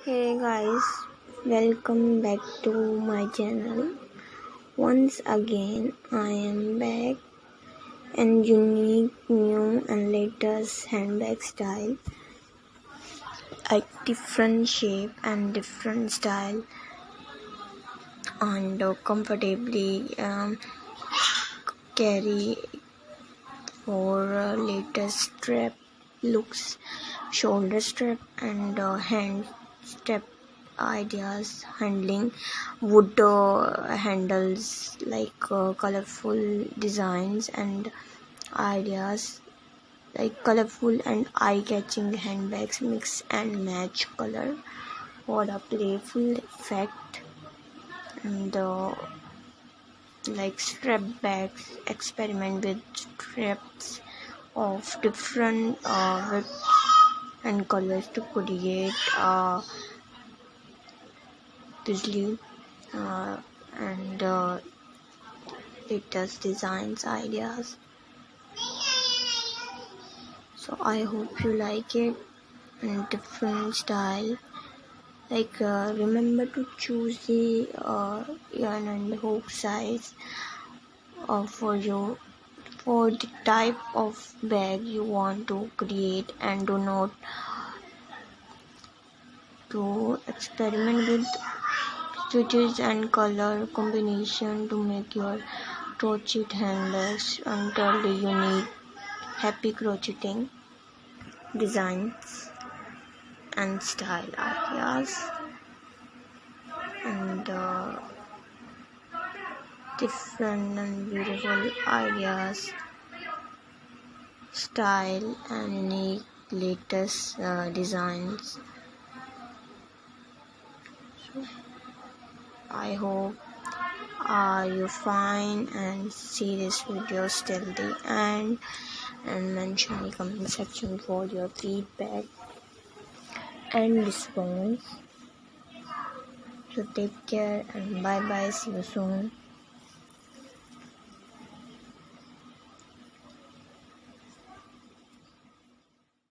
Hey guys, welcome back to my channel. Once again, I am back and unique, new and latest handbag style. A different shape and different style and comfortably carry for latest strap looks, shoulder strap and hand strap ideas, handling wood handles like colorful designs and ideas like colorful and eye-catching handbags mix and match color for a playful effect. And like strap bags, experiment with straps of different widths and colors to create visually and latest designs ideas. So I hope you like it and different style. Like remember to choose the yarn and hook size for the type of bag you want to create, and do not to experiment with stitches and color combination to make your crochet handbags entirely unique. Happy crocheting designs and style ideas and different and beautiful ideas, style and unique latest designs. So I hope you find and see this video till the end, and mention in the comment section for your feedback and response. So take care and bye bye, see you soon.